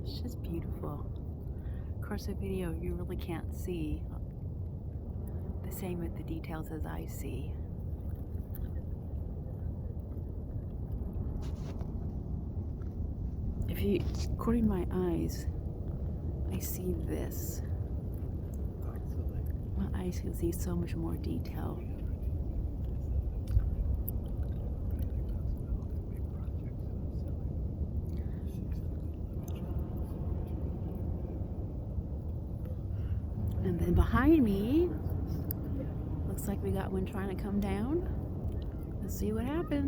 It's just beautiful. Of course, the video you really can't see the same with the details as I see. According to my eyes, I see this. My eyes can see so much more detail. And then behind me, looks like we got one trying to come down. Let's see what happens.